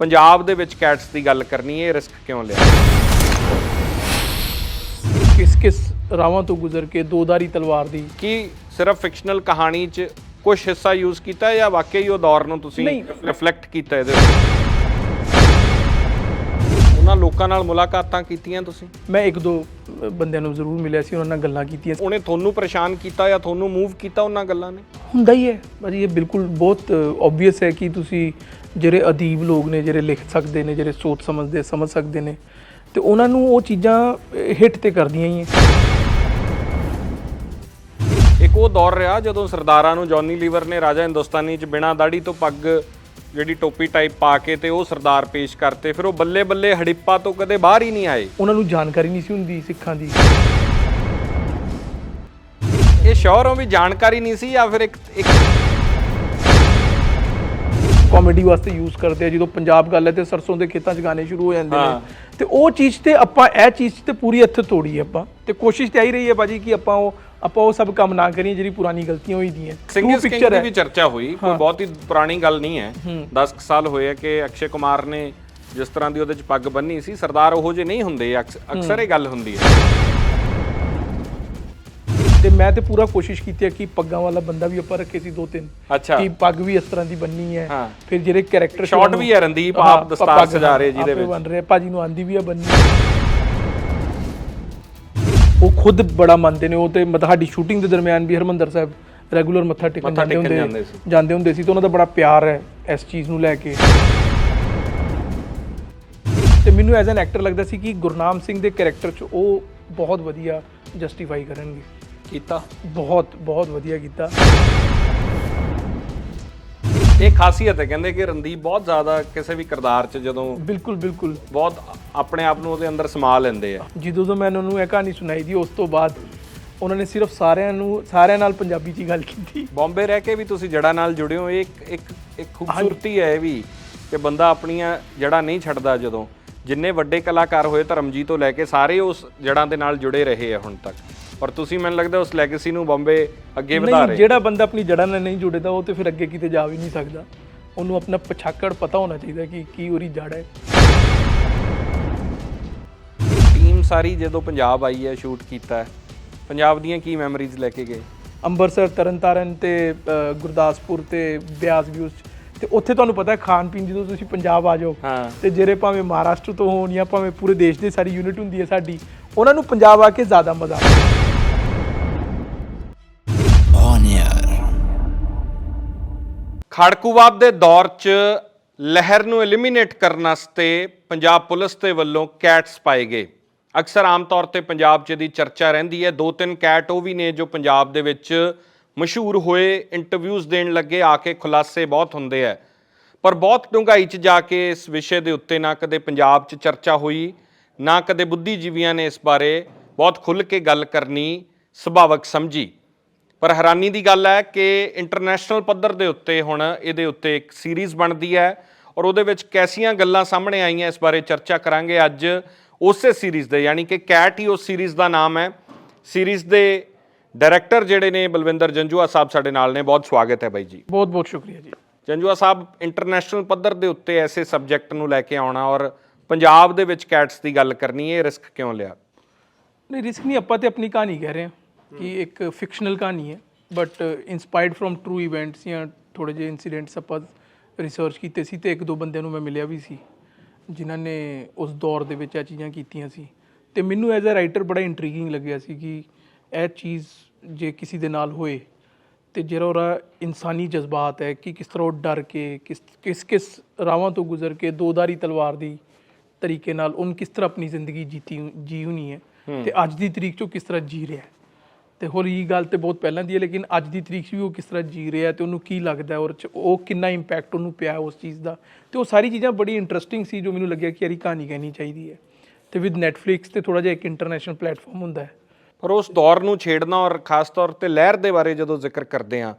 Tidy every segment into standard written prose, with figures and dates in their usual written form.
ਪੰਜਾਬ ਦੇ ਵਿੱਚ ਕੈਟਸ ਦੀ ਗੱਲ ਕਰਨੀ ਹੈ, ਰਿਸਕ ਕਿਉਂ ਲਿਆ? किस ਰਾਵਾਂ ਤੋਂ ਗੁਜ਼ਰ ਕੇ ਦੋਧਾਰੀ ਤਲਵਾਰ ਦੀ ਕੀ ਸਿਰਫ ਫਿਕਸ਼ਨਲ ਕਹਾਣੀ 'ਚ ਕੁਝ ਹਿੱਸਾ ਯੂਜ਼ ਕੀਤਾ ਜਾਂ ਵਾਕਈ ਉਹ ਦੌਰ ਨੂੰ ਤੁਸੀਂ ਰਿਫਲੈਕਟ ਕੀਤਾ ਇਹਦੇ ਵਿੱਚ? ਉਹਨਾਂ ਲੋਕਾਂ ਨਾਲ ਮੁਲਾਕਾਤਾਂ ਕੀਤੀਆਂ ਤੁਸੀਂ? ਮੈਂ ਇੱਕ ਦੋ ਬੰਦਿਆਂ ਨੂੰ ਜ਼ਰੂਰ ਮਿਲਿਆ ਸੀ, ਉਹਨਾਂ ਨਾਲ ਗੱਲਾਂ ਕੀਤੀਆਂ। ਉਹਨੇ ਤੁਹਾਨੂੰ ਪਰੇਸ਼ਾਨ ਕੀਤਾ ਜਾਂ ਤੁਹਾਨੂੰ ਮੂਵ ਕੀਤਾ ਉਹਨਾਂ ਗੱਲਾਂ ਨੇ? ਹੁੰਦਾ ਹੀ ਹੈ ਭਾਜੀ, ਇਹ ਬਿਲਕੁਲ ਬਹੁਤ ਓਬਵੀਅਸ ਹੈ ਕਿ ਤੁਸੀਂ ਜਿਹੜੇ ਅਦੀਬ ਲੋਕ ਨੇ, ਜਿਹੜੇ ਲਿਖ ਸਕਦੇ ਨੇ, ਜਿਹੜੇ ਸੋਚ ਸਮਝ ਸਕਦੇ ਨੇ, ਤੇ ਉਹਨਾਂ ਨੂੰ ਉਹ ਚੀਜ਼ਾਂ ਹਿੱਟ ਤੇ ਕਰਦੀਆਂ ਹੀ ਹੈ। ਇੱਕ ਉਹ ਦੌਰ ਰਿਹਾ ਜਦੋਂ ਸਰਦਾਰਾਂ ਨੂੰ ਜੌਨੀ ਲੀਵਰ ਨੇ ਰਾਜਾ ਹਿੰਦੁਸਤਾਨੀ 'ਚ ਬਿਨਾਂ ਦਾੜੀ ਤੋਂ ਪੱਗ ਜਿਹੜੀ ਟੋਪੀ ਟਾਈਪ ਪਾ ਕੇ ਤੇ ਉਹ ਸਰਦਾਰ ਪੇਸ਼ ਕਰਤੇ, ਫਿਰ ਉਹ ਬੱਲੇ ਬੱਲੇ ਹੜਿੱਪਾ ਤੋਂ ਕਦੇ ਬਾਹਰ ਹੀ ਨਹੀਂ ਆਏ। ਉਹਨਾਂ ਨੂੰ ਜਾਣਕਾਰੀ ਨਹੀਂ ਸੀ ਹੁੰਦੀ ਸਿੱਖਾਂ ਦੀ। ਇਹ ਸ਼ੋਰ ਵੀ ਜਾਣਕਾਰੀ ਨਹੀਂ ਸੀ ਜਾਂ ਫਿਰ ਇੱਕ ਕਾਮੇਡੀ ਵਾਸਤੇ ਯੂਜ਼ ਕਰਦੇ ਆ। ਜਦੋਂ ਪੰਜਾਬ ਗੱਲ ਹੈ ਤੇ ਸਰਸੋਂ ਦੇ ਖੇਤਾਂ 'ਚ ਗਾਣੇ ਸ਼ੁਰੂ ਹੋ ਜਾਂਦੇ ਨੇ, ਤੇ ਉਹ ਚੀਜ਼ ਤੇ ਆਪਾਂ ਇਹ ਚੀਜ਼ ਤੇ ਪੂਰੀ ਇੱਥੇ ਤੋੜੀ ਆਪਾਂ, ਤੇ ਕੋਸ਼ਿਸ਼ ਤੇ ਆਈ ਰਹੀ ਹੈ ਭਾਜੀ ਕਿ ਆਪਾਂ ਉਹ ਸਭ ਕੰਮ ਨਾ ਕਰੀਏ ਜਿਹੜੀ ਪੁਰਾਣੀ ਗਲਤੀਆਂ ਹੋਈ ਦੀਆਂ। ਸਿੰਗਿੰਗ ਪਿਕਚਰ ਦੀ ਵੀ ਚਰਚਾ ਹੋਈ, ਕੋਈ ਬਹੁਤ ਹੀ ਪੁਰਾਣੀ ਗੱਲ ਨਹੀਂ ਹੈ। 10 ਸਾਲ ਹੋਏ ਕਿ ਅਕਸ਼ੇ ਕੁਮਾਰ ਨੇ ਜਿਸ ਤਰ੍ਹਾਂ ਦੀ ਉਹਦੇ 'ਚ ਪੱਗ ਬੰਨੀ ਸੀ, ਸਰਦਾਰ ਉਹੋ ਜਿਹੇ ਨਹੀਂ ਹੁੰਦੇ, ਅਕਸਰ ਇਹ ਗੱਲ ਹੁੰਦੀ ਹੈ। ਤੇ ਮੈਂ ਤੇ ਪੂਰਾ ਕੋਸ਼ਿਸ਼ ਕੀਤੀ ਹੈ ਕਿ ਪੱਗਾਂ ਵਾਲਾ ਬੰਦਾ ਵੀ ਆਪਾਂ ਰੱਖੇ ਸੀ 2-3। ਅੱਛਾ, ਕਿ ਪੱਗ ਵੀ ਇਸ ਤਰ੍ਹਾਂ ਦੀ ਬੰਨੀ ਹੈ। ਫਿਰ ਜਿਹੜੇ ਕੈਰੈਕਟਰ ਸ਼ਾਟ ਵੀ ਹੈ, ਰਣਦੀਪ ਆਪ ਦਸਤਾਰ ਸਜਾ ਰਹੇ ਜਿਹਦੇ ਵਿੱਚ ਬਣ ਰਹੇ, ਭਾਜੀ ਨੂੰ ਆਂਦੀ ਵੀ ਆ ਬੰਨੀ। ਉਹ ਖੁਦ ਬੜਾ ਮੰਨਦੇ ਨੇ ਉਹ, ਤੇ ਸਾਡੀ ਸ਼ੂਟਿੰਗ ਦੇ ਦਰਮਿਆਨ ਵੀ ਹਰਮੰਦਰ ਸਾਹਿਬ ਰੈਗੂਲਰ ਮੱਥਾ ਟੇਕਣ ਜਾਂਦੇ ਹੁੰਦੇ ਸੀ, ਤੇ ਉਹਨਾਂ ਦਾ ਬੜਾ ਪਿਆਰ ਹੈ ਇਸ ਚੀਜ਼ ਨੂੰ ਲੈ ਕੇ। ਤੇ ਮੈਨੂੰ ਐਜ਼ ਐਨ ਐਕਟਰ ਲੱਗਦਾ ਸੀ ਕਿ ਗੁਰਨਾਮ ਸਿੰਘ ਦੇ ਕੈਰੈਕਟਰ 'ਚ ਉਹ ਬਹੁਤ ਵਧੀਆ ਜਸਟੀਫਾਈ ਕਰਨਗੇ। ਕੀਤਾ, ਬਹੁਤ ਵਧੀਆ ਕੀਤਾ। ਇਹ ਖਾਸੀਅਤ ਹੈ ਕਹਿੰਦੇ ਕਿ ਰਣਦੀਪ ਬਹੁਤ ਜ਼ਿਆਦਾ ਕਿਸੇ ਵੀ ਕਿਰਦਾਰ 'ਚ ਜਦੋਂ ਬਿਲਕੁਲ ਬਹੁਤ ਆਪਣੇ ਆਪ ਨੂੰ ਉਹਦੇ ਅੰਦਰ ਸਮਾ ਲੈਂਦੇ ਆ। ਜਦੋਂ ਤੋਂ ਮੈਂ ਉਹਨਾਂ ਨੂੰ ਇਹ ਕਹਾਣੀ ਸੁਣਾਈ ਦੀ, ਉਸ ਤੋਂ ਬਾਅਦ ਉਹਨਾਂ ਨੇ ਸਿਰਫ ਸਾਰਿਆਂ ਨਾਲ ਪੰਜਾਬੀ 'ਚ ਗੱਲ ਕੀਤੀ। ਬੰਬੇ ਰਹਿ ਕੇ ਵੀ ਤੁਸੀਂ ਜੜ੍ਹਾਂ ਨਾਲ ਜੁੜੇ ਹੋ, ਇੱਕ ਖੂਬਸੂਰਤੀ ਹੈ ਇਹ ਵੀ ਕਿ ਬੰਦਾ ਆਪਣੀਆਂ ਜੜ੍ਹਾਂ ਨਹੀਂ ਛੱਡਦਾ। ਜਦੋਂ ਜਿੰਨੇ ਵੱਡੇ ਕਲਾਕਾਰ ਹੋਏ ਧਰਮਜੀਤ ਤੋਂ ਲੈ ਕੇ ਸਾਰੇ ਉਸ ਜੜ੍ਹਾਂ ਦੇ ਨਾਲ ਜੁੜੇ ਰਹੇ ਆ ਹੁਣ ਤੱਕ, ਪਰ ਤੁਸੀਂ ਮੈਨੂੰ ਲੱਗਦਾ ਉਸ ਲੈਗੇਸੀ ਨੂੰ ਬੰਬੇ ਅੱਗੇ ਵਧਾ ਰਹੇ। ਜਿਹੜਾ ਬੰਦਾ ਆਪਣੀ ਜੜ੍ਹਾਂ ਨਾਲ ਨਹੀਂ ਜੁੜਦਾ ਉਹ ਤੇ ਫਿਰ ਅੱਗੇ ਕਿਤੇ ਜਾ ਵੀ ਨਹੀਂ ਸਕਦਾ। ਉਹਨੂੰ ਆਪਣਾ ਪਛਾਕੜ ਪਤਾ ਹੋਣਾ ਚਾਹੀਦਾ ਕਿ ਕੀ ਉਹਦੀ ਜੜ ਹੈ। ਟੀਮ ਸਾਰੀ ਜਦੋਂ ਪੰਜਾਬ ਆਈ ਹੈ, ਸ਼ੂਟ ਕੀਤਾ, ਪੰਜਾਬ ਦੀਆਂ ਕੀ ਮੈਮਰੀਜ਼ ਲੈ ਕੇ ਗਏ? ਅੰਮ੍ਰਿਤਸਰ, ਤਰਨਤਾਰਨ ਤੇ ਗੁਰਦਾਸਪੁਰ ਤੇ ਬਿਆਸ ਵਿਊਜ਼, ਤੇ ਉੱਥੇ ਤੁਹਾਨੂੰ ਪਤਾ ਹੈ ਖਾਣ ਪੀਣ, ਜਦੋਂ ਤੁਸੀਂ ਪੰਜਾਬ ਆ ਜਾਓ ਤੇ ਜਿਹੜੇ ਭਾਵੇਂ ਮਹਾਰਾਸ਼ਟਰ ਤੋਂ ਹੋਣ ਜਾਂ ਭਾਵੇਂ ਪੂਰੇ ਦੇਸ਼ ਦੀ ਸਾਰੀ ਯੂਨਿਟ ਹੁੰਦੀ ਹੈ ਸਾਡੀ, ਉਹਨਾਂ ਨੂੰ ਪੰਜਾਬ ਆ ਕੇ ਜ਼ਿਆਦਾ ਮਜ਼ਾ ਆਉਂਦਾ। ਖੜਕੂਵਾਦ ਦੇ ਦੌਰ 'ਚ ਲਹਿਰ ਨੂੰ ਐਲੀਮੀਨੇਟ ਕਰਨ ਵਾਸਤੇ ਪੰਜਾਬ ਪੁਲਿਸ ਦੇ ਵੱਲੋਂ ਕੈਟਸ ਪਾਏ ਗਏ। ਅਕਸਰ ਆਮ ਤੌਰ ਤੇ ਪੰਜਾਬ 'ਚ ਦੀ ਚਰਚਾ ਰਹਿੰਦੀ ਹੈ। 2-3 ਕੈਟ ਉਹ ਵੀ ਨੇ ਜੋ ਪੰਜਾਬ ਦੇ ਵਿੱਚ ਮਸ਼ਹੂਰ ਹੋਏ, ਇੰਟਰਵਿਊਜ਼ ਦੇਣ ਲੱਗੇ, ਆ ਕੇ ਖੁਲਾਸੇ ਬਹੁਤ ਹੁੰਦੇ ਹੈ, ਪਰ ਬਹੁਤ ਡੂੰਘਾਈ 'ਚ ਜਾ ਕੇ ਇਸ ਵਿਸ਼ੇ ਦੇ ਉੱਤੇ ਨਾ ਕਦੇ ਪੰਜਾਬ 'ਚ ਚਰਚਾ ਹੋਈ, ਨਾ ਕਦੇ ਬੁੱਧੀਜੀਵੀਆਂ ਨੇ ਇਸ ਬਾਰੇ ਬਹੁਤ ਖੁੱਲ੍ਹ ਕੇ ਗੱਲ ਕਰਨੀ ਸੁਭਾਵਕ ਸਮਝੀ। ਪਰ ਹੈਰਾਨੀ ਦੀ ਗੱਲ ਹੈ ਕਿ ਇੰਟਰਨੈਸ਼ਨਲ ਪੱਧਰ ਦੇ ਉੱਤੇ ਹੁਣ ਇਹਦੇ ਉੱਤੇ ਇੱਕ ਸੀਰੀਜ਼ ਬਣਦੀ ਹੈ, ਔਰ ਉਹਦੇ ਵਿੱਚ ਕੈਸੀਆਂ ਗੱਲਾਂ ਸਾਹਮਣੇ ਆਈਆਂ ਇਸ ਬਾਰੇ ਚਰਚਾ ਕਰਾਂਗੇ ਅੱਜ ਉਸੇ ਸੀਰੀਜ਼ ਦੇ, ਯਾਨੀ ਕਿ ਕੈਟ ਹੀ ਉਸ ਸੀਰੀਜ਼ ਦਾ ਨਾਮ ਹੈ। ਸੀਰੀਜ਼ ਦੇ ਡਾਇਰੈਕਟਰ ਜਿਹੜੇ ਨੇ ਬਲਵਿੰਦਰ ਜੰਜੂਆ ਸਾਹਿਬ ਸਾਡੇ ਨਾਲ ਨੇ। ਬਹੁਤ ਸਵਾਗਤ ਹੈ ਬਾਈ ਜੀ। ਬਹੁਤ ਸ਼ੁਕਰੀਆ ਜੀ। ਜੰਜੂਆ ਸਾਹਿਬ, ਇੰਟਰਨੈਸ਼ਨਲ ਪੱਧਰ ਦੇ ਉੱਤੇ ਐਸੇ ਸਬਜੈਕਟ ਨੂੰ ਲੈ ਕੇ ਆਉਣਾ ਔਰ ਪੰਜਾਬ ਦੇ ਵਿੱਚ ਕੈਟਸ ਦੀ ਗੱਲ ਕਰਨੀ, ਇਹ ਰਿਸਕ ਕਿਉਂ ਲਿਆ? ਨਹੀਂ, ਰਿਸਕ ਨਹੀਂ, ਆਪਾਂ ਤੇ ਆਪਣੀ ਕਹਾਣੀ ਕਹਿ ਰਹੇ ਹਾਂ ਕਿ ਇੱਕ ਫਿਕਸ਼ਨਲ ਕਹਾਣੀ ਹੈ, but inspired from true events ਜਾਂ ਥੋੜ੍ਹੇ ਜਿਹੇ ਇਨਸੀਡੈਂਟਸ ਆਪਾਂ ਰਿਸਰਚ ਕੀਤੇ ਸੀ, ਤੇ ਇੱਕ ਦੋ ਬੰਦਿਆਂ ਨੂੰ ਮੈਂ ਮਿਲਿਆ ਵੀ ਸੀ ਜਿਨ੍ਹਾਂ ਨੇ ਉਸ ਦੌਰ ਦੇ ਵਿੱਚ ਇਹ ਚੀਜ਼ਾਂ ਕੀਤੀਆਂ ਸੀ। ਤੇ ਮੈਨੂੰ ਐਜ਼ ਅ ਰਾਈਟਰ ਬੜਾ ਇੰਟਰੀਗਿੰਗ ਲੱਗਿਆ ਸੀ ਕਿ ਇਹ ਚੀਜ਼ ਜੇ ਕਿਸੇ ਦੇ ਨਾਲ ਹੋਏ ਤੇ ਜਿਹੜਾ ਉਹਦਾ ਇਨਸਾਨੀ ਜਜ਼ਬਾਤ ਹੈ ਕਿ ਕਿਸ ਤਰ੍ਹਾਂ ਉਹ ਡਰ ਕੇ ਕਿਸ ਰਾਵਾਂ ਤੋਂ ਗੁਜ਼ਰ ਕੇ ਦੋਧਾਰੀ ਤਲਵਾਰ ਦੀ ਤਰੀਕੇ ਨਾਲ ਉਹਨ ਕਿਸ ਤਰ੍ਹਾਂ ਆਪਣੀ ਜ਼ਿੰਦਗੀ ਜੀ ਹੋਣੀ ਹੈ, ਤੇ ਅੱਜ ਦੀ ਤਰੀਕ 'ਚ ਉਹ ਕਿਸ ਤਰ੍ਹਾਂ ਜੀ ਰਿਹਾ। ਤੇ ਹੋਰ ਇਹ ਗੱਲ ਤੇ ਬਹੁਤ ਪਹਿਲਾਂ ਦੀ ਹੈ, ਲੇਕਿਨ ਅੱਜ ਦੀ ਤਰੀਕ 'ਚ ਵੀ ਉਹ ਕਿਸ ਤਰ੍ਹਾਂ ਜੀ ਰਿਹਾ ਤੇ ਉਹਨੂੰ ਕੀ ਲੱਗਦਾ, ਔਰ ਉਹ ਕਿੰਨਾ ਇੰਪੈਕਟ ਉਹਨੂੰ ਪਿਆ ਉਸ ਚੀਜ਼ ਦਾ। ਤੇ ਉਹ ਸਾਰੀ ਚੀਜ਼ਾਂ ਬੜੀ ਇੰਟਰਸਟਿੰਗ ਸੀ, ਜੋ ਮੈਨੂੰ ਲੱਗਿਆ ਕਿ ਯਾਰੀ ਕਹਾਣੀ ਕਹਿਣੀ ਚਾਹੀਦੀ ਹੈ। ਤੇ ਵਿਦ ਨੈਟਫਲਿਕਸ ਤੇ ਥੋੜ੍ਹਾ ਜਿਹਾ ਇੱਕ ਇੰਟਰਨੈਸ਼ਨਲ ਪਲੇਟਫਾਰਮ ਹੁੰਦਾ ਹੈ। ਪਰ ਉਸ ਦੌਰ ਨੂੰ ਛੇੜਨਾ, ਔਰ ਖਾਸ ਤੌਰ 'ਤੇ ਲਹਿਰ ਦੇ ਬਾਰੇ ਜਦੋਂ ਜ਼ਿਕਰ ਕਰਦੇ ਹਾਂ,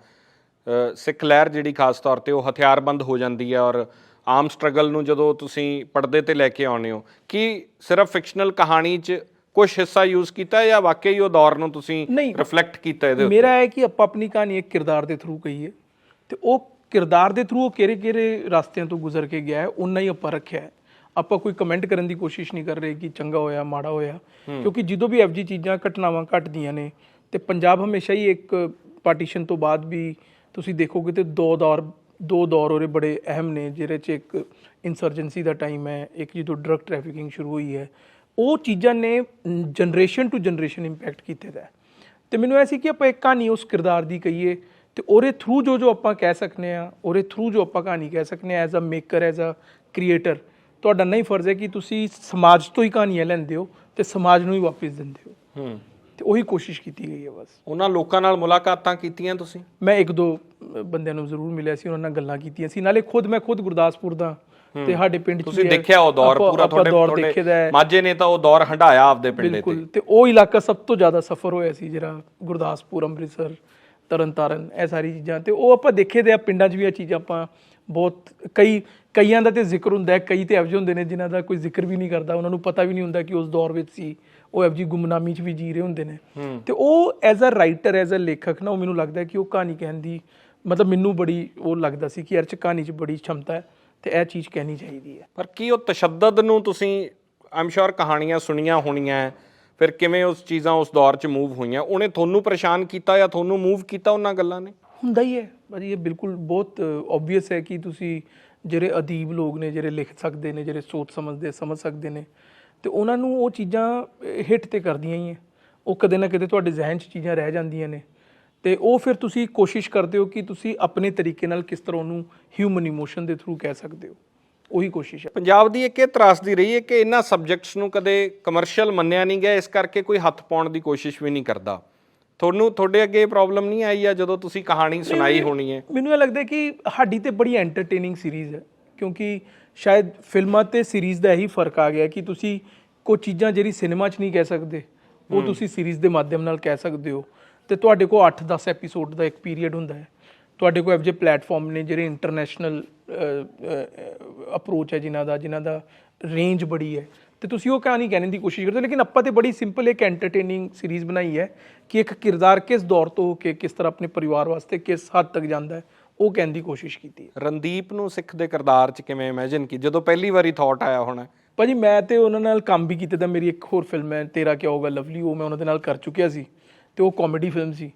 ਸਿੱਖ ਲਹਿਰ ਜਿਹੜੀ ਖਾਸ ਤੌਰ 'ਤੇ ਉਹ ਹਥਿਆਰਬੰਦ ਹੋ ਜਾਂਦੀ ਹੈ, ਔਰ ਆਮ ਸਟਰਗਲ ਨੂੰ ਜਦੋਂ ਤੁਸੀਂ ਪਰਦੇ 'ਤੇ ਲੈ ਕੇ ਆਉਂਦੇ ਹੋ, ਕੀ ਸਿਰਫ ਫਿਕਸ਼ਨਲ ਕਹਾਣੀ 'ਚ ਕੁਝ ਹਿੱਸਾ ਯੂਜ਼ ਕੀਤਾ ਜਾਂ ਵਾਕਈ ਉਹ ਦੌਰ ਨੂੰ ਤੁਸੀਂ ਰਿਫਲੈਕਟ ਕੀਤਾ ਇਹਦੇ ਉੱਤੇ? ਮੇਰਾ ਹੈ ਕਿ ਆਪਾਂ ਆਪਣੀ ਕਹਾਣੀ ਇੱਕ ਕਿਰਦਾਰ ਦੇ ਥਰੂ ਕਹੀਏ, ਤੇ ਉਹ ਕਿਰਦਾਰ ਦੇ ਥਰੂ ਉਹ ਕਿਹੜੇ ਰਸਤਿਆਂ ਤੋਂ ਗੁਜ਼ਰ ਕੇ ਗਿਆ ਹੈ ਉਨਾ ਹੀ ਆਪਾਂ ਰੱਖਿਆ ਹੈ। ਆਪਾਂ ਕੋਈ ਕਮੈਂਟ ਕਰਨ ਦੀ ਕੋਸ਼ਿਸ਼ ਨਹੀਂ ਕਰ ਰਹੇ ਕਿ ਚੰਗਾ ਹੋਇਆ ਮਾੜਾ ਹੋਇਆ, ਕਿਉਂਕਿ ਜਦੋਂ ਵੀ ਇਹੋ ਜਿਹੀ ਚੀਜ਼ਾਂ ਘਟਨਾਵਾਂ ਘਟਦੀਆਂ ਨੇ ਤੇ ਪੰਜਾਬ ਹਮੇਸ਼ਾ ਹੀ ਇੱਕ ਪਾਰਟੀਸ਼ਨ ਤੋਂ ਬਾਅਦ ਵੀ ਤੁਸੀਂ ਦੇਖੋਗੇ ਤੇ ਦੋ ਦੌਰ ਉਹਦੇ ਬੜੇ ਅਹਿਮ ਨੇ, ਜਿਹਦੇ 'ਚ ਇੱਕ ਇਨਸਰਜੈਂਸੀ ਦਾ ਟਾਈਮ ਹੈ, ਇੱਕ ਜਦੋਂ ਡਰਗ ਟ੍ਰੈਫਿਕਿੰਗ ਸ਼ੁਰੂ ਹੋਈ ਹੈ। ਉਹ ਚੀਜ਼ਾਂ ਨੇ ਜਨਰੇਸ਼ਨ ਟੂ ਜਨਰੇਸ਼ਨ ਇੰਪੈਕਟ ਕੀਤੇ ਦਾ। ਤੇ ਮੈਨੂੰ ਇਹ ਸੀ ਕਿ ਆਪਾਂ ਇੱਕ ਕਹਾਣੀ ਉਸ ਕਿਰਦਾਰ ਦੀ ਕਹੀਏ ਤੇ ਉਹਦੇ ਥਰੂ ਜੋ ਆਪਾਂ ਕਹਿ ਸਕਨੇ ਆ, ਉਹਦੇ ਥਰੂ ਜੋ ਆਪਾਂ ਕਹਾਣੀ ਕਹਿ ਸਕਨੇ ਆ as a maker, as a creator, ਤੁਹਾਡਾ ਨਹੀਂ ਫਰਜ਼ ਹੈ ਕਿ ਤੁਸੀਂ ਸਮਾਜ ਤੋਂ ਹੀ ਕਹਾਣੀਆਂ ਲੈਂਦੇ ਹੋ ਤੇ ਸਮਾਜ ਨੂੰ ਹੀ ਵਾਪਸ ਦਿੰਦੇ ਹੋ। ਤੇ ਉਹੀ ਕੋਸ਼ਿਸ਼ ਕੀਤੀ ਗਈ ਹੈ ਬਸ। ਉਹਨਾਂ ਲੋਕਾਂ ਨਾਲ ਮੁਲਾਕਾਤਾਂ ਕੀਤੀਆਂ ਤੁਸੀਂ? ਮੈਂ ਇੱਕ ਦੋ ਬੰਦਿਆਂ ਨੂੰ ਜ਼ਰੂਰ ਮਿਲਿਆ ਸੀ, ਉਹਨਾਂ ਨਾਲ ਗੱਲਾਂ ਕੀਤੀਆਂ ਸੀ। ਨਾਲੇ ਮੈਂ ਖੁਦ ਗੁਰਦਾਸਪੁਰ ਦਾ ਤੇ ਸਾਡੇ ਪਿੰਡ 'ਚ ਤੁਸੀਂ ਦੇਖਿਆ ਉਹ ਦੌਰ ਪੂਰਾ, ਤੁਹਾਡੇ ਮਾਝੇ ਨੇ ਤਾਂ ਉਹ ਦੌਰ ਹੰਢਾਇਆ ਆਪਦੇ ਪਿੰਡੇ ਤੇ। ਬਿਲਕੁਲ, ਤੇ ਉਹ ਇਲਾਕਾ ਸਭ ਤੋਂ ਜ਼ਿਆਦਾ ਸਫਰ ਹੋਇਆ ਸੀ ਜਿਹੜਾ ਗੁਰਦਾਸਪੁਰ, ਅੰਮ੍ਰਿਤਸਰ, ਤਰਨਤਾਰਨ, ਇਹ ਸਾਰੀ ਚੀਜ਼ਾਂ। ਤੇ ਉਹ ਆਪਾਂ ਦੇਖੇ ਦੇ ਆ ਪਿੰਡਾਂ 'ਚ ਵੀ ਇਹ ਚੀਜ਼ਾਂ ਆਪਾਂ ਬਹੁਤ ਕਈਆਂ ਦਾ ਤੇ ਜ਼ਿਕਰ ਹੁੰਦਾ ਹੈ, ਕਈ ਤੇ ਇਹੋ ਜਿਹੇ ਹੁੰਦੇ ਨੇ ਜਿਨ੍ਹਾਂ ਦਾ ਕੋਈ ਜ਼ਿਕਰ ਵੀ ਨਹੀਂ ਕਰਦਾ, ਉਹਨਾਂ ਨੂੰ ਪਤਾ ਵੀ ਨਹੀਂ ਹੁੰਦਾ ਕਿ ਉਸ ਦੌਰ ਵਿੱਚ ਸੀ, ਉਹ ਇਹੋ ਜਿਹੀ ਗੁੰਮਨਾਮੀ 'ਚ ਵੀ ਜੀ ਰਹੇ ਹੁੰਦੇ ਨੇ। ਤੇ ਉਹ as a writer, as a ਲੇਖਕ ਨਾ, ਉਹ ਮੈਨੂੰ ਲੱਗਦਾ ਕਿ ਉਹ ਕਹਾਣੀ ਕਹਿਣ ਦੀ ਮਤਲਬ ਮੈਨੂੰ ਬੜੀ ਉਹ ਲੱਗਦਾ ਸੀ ਕਿ ਯਾਰ 'ਚ ਕਹਾਣੀ 'ਚ ਬੜੀ क्षमता ਹੈ ਤੇ ਇਹ ਚੀਜ਼ ਕਹਿਣੀ ਚਾਹੀਦੀ ਹੈ। ਪਰ ਕੀ ਉਹ ਤਸ਼ੱਦਦ ਨੂੰ ਤੁਸੀਂ ਆਮ ਸ਼ੋਰ ਕਹਾਣੀਆਂ ਸੁਣੀਆਂ ਹੋਣੀਆਂ, ਫਿਰ ਕਿਵੇਂ ਉਸ ਚੀਜ਼ਾਂ ਉਸ ਦੌਰ 'ਚ ਮੂਵ ਹੋਈਆਂ? ਉਹਨੇ ਤੁਹਾਨੂੰ ਪਰੇਸ਼ਾਨ ਕੀਤਾ ਜਾਂ ਤੁਹਾਨੂੰ ਮੂਵ ਕੀਤਾ ਉਹਨਾਂ ਗੱਲਾਂ ਨੇ? ਹੁੰਦਾ ਹੀ ਹੈ ਭਾਜੀ, ਇਹ ਬਿਲਕੁਲ ਬਹੁਤ ਓਬਵੀਅਸ ਹੈ ਕਿ ਤੁਸੀਂ ਜਿਹੜੇ ਅਦੀਬ ਲੋਕ ਨੇ, ਜਿਹੜੇ ਲਿਖ ਸਕਦੇ ਨੇ, ਜਿਹੜੇ ਸਮਝ ਸਕਦੇ ਨੇ, ਤੇ ਉਹਨਾਂ ਨੂੰ ਉਹ ਚੀਜ਼ਾਂ ਹਿੱਟ ਤੇ ਕਰਦੀਆਂ ਹੀ ਹੈ। ਉਹ ਕਦੇ ਨਾ ਕਦੇ ਤੁਹਾਡੇ ਜ਼ਿਹਨ 'ਚ ਚੀਜ਼ਾਂ ਰਹਿ ਜਾਂਦੀਆਂ ਨੇ ਤੇ ਉਹ ਫਿਰ ਤੁਸੀਂ ਕੋਸ਼ਿਸ਼ ਕਰਦੇ ਹੋ ਕਿ ਤੁਸੀਂ ਆਪਣੇ ਤਰੀਕੇ ਨਾਲ ਕਿਸ ਤਰ੍ਹਾਂ ਉਹਨੂੰ ਹਿਊਮਨ ਇਮੋਸ਼ਨ ਦੇ ਥਰੂ ਕਹਿ ਸਕਦੇ ਹੋ। ਉਹੀ ਕੋਸ਼ਿਸ਼ ਹੈ। ਪੰਜਾਬ ਦੀ ਇੱਕ ਇਹ ਤਰਾਸਦੀ ਰਹੀ ਹੈ ਕਿ ਇਹਨਾਂ ਸਬਜੈਕਟਸ ਨੂੰ ਕਦੇ ਕਮਰਸ਼ੀਅਲ ਮੰਨਿਆ ਨਹੀਂ ਗਿਆ, ਇਸ ਕਰਕੇ ਕੋਈ ਹੱਥ ਪਾਉਣ ਦੀ ਕੋਸ਼ਿਸ਼ ਵੀ ਨਹੀਂ ਕਰਦਾ। ਤੁਹਾਡੇ ਅੱਗੇ ਇਹ ਪ੍ਰੋਬਲਮ ਨਹੀਂ ਆਈ ਆ ਜਦੋਂ ਤੁਸੀਂ ਕਹਾਣੀ ਸੁਣਾਈ ਹੋਣੀ ਹੈ? ਮੈਨੂੰ ਇਹ ਲੱਗਦਾ ਕਿ ਸਾਡੀ ਤੇ ਬੜੀ ਐਂਟਰਟੇਨਿੰਗ ਸੀਰੀਜ਼ ਹੈ, ਕਿਉਂਕਿ ਸ਼ਾਇਦ ਫਿਲਮਾਂ ਤੇ ਸੀਰੀਜ਼ ਦਾ ਇਹੀ ਫਰਕ ਆ ਗਿਆ ਕਿ ਤੁਸੀਂ ਕੋਈ ਚੀਜ਼ਾਂ ਜਿਹੜੀ ਸਿਨੇਮਾ 'ਚ ਨਹੀਂ ਕਹਿ ਸਕਦੇ ਉਹ ਤੁਸੀਂ ਸੀਰੀਜ਼ ਦੇ ਮਾਧਿਅਮ ਨਾਲ ਕਹਿ ਸਕਦੇ ਹੋ। ਤੇ ਤੁਹਾਡੇ ਕੋਲ 8-10 ਐਪੀਸੋਡ ਦਾ ਇੱਕ ਪੀਰੀਅਡ ਹੁੰਦਾ ਹੈ। ਤੁਹਾਡੇ ਕੋਲ ਇਹੋ ਜਿਹੇ ਪਲੇਟਫਾਰਮ ਨੇ ਜਿਹੜੇ ਇੰਟਰਨੈਸ਼ਨਲ ਅਪਰੋਚ ਹੈ, ਜਿਨ੍ਹਾਂ ਦਾ ਰੇਂਜ ਬੜੀ ਹੈ, ਤੇ ਤੁਸੀਂ ਉਹ ਕਹਾਣੀ ਕਹਿਣ ਦੀ ਕੋਸ਼ਿਸ਼ ਕਰਦੇ ਹੋ। ਲੇਕਿਨ ਆਪਾਂ ਤੇ ਬੜੀ ਸਿੰਪਲ ਇੱਕ ਐਂਟਰਟੇਨਿੰਗ ਸੀਰੀਜ਼ ਬਣਾਈ ਹੈ ਕਿ ਇੱਕ ਕਿਰਦਾਰ ਕਿਸ ਦੌਰ ਤੋਂ ਹੋ ਕੇ ਕਿਸ ਤਰ੍ਹਾਂ ਆਪਣੇ ਪਰਿਵਾਰ ਵਾਸਤੇ ਕਿਸ ਹੱਦ ਤੱਕ ਜਾਂਦਾ ਹੈ, ਉਹ ਕਹਿਣ ਦੀ ਕੋਸ਼ਿਸ਼ ਕੀਤੀ ਹੈ। ਰਣਦੀਪ ਨੂੰ ਸਿੱਖ ਦੇ ਕਿਰਦਾਰ 'ਚ ਕਿਵੇਂ ਇਮੇਜਿਨ ਕੀ, ਜਦੋਂ ਪਹਿਲੀ ਵਾਰੀ ਥਾਟ ਆਇਆ ਹੋਣਾ? ਭਾਜੀ ਮੈਂ ਤੇ ਉਹਨਾਂ ਨਾਲ ਕੰਮ ਵੀ ਕੀਤਾ ਤਾਂ ਮੇਰੀ ਇੱਕ ਹੋਰ ਫਿਲਮ ਹੈ ਤੇਰਾ ਕਿਆ ਹੋਗਾ ਲਵਲੀ, ਉਹ ਮੈਂ ਉਹਨਾਂ ਦੇ ਨਾਲ ਕਰ ਚੁੱਕਿਆ ਸੀ ਤੇ ਉਹ ਕਾਮੇਡੀ ਫਿਲਮ ਸੀ।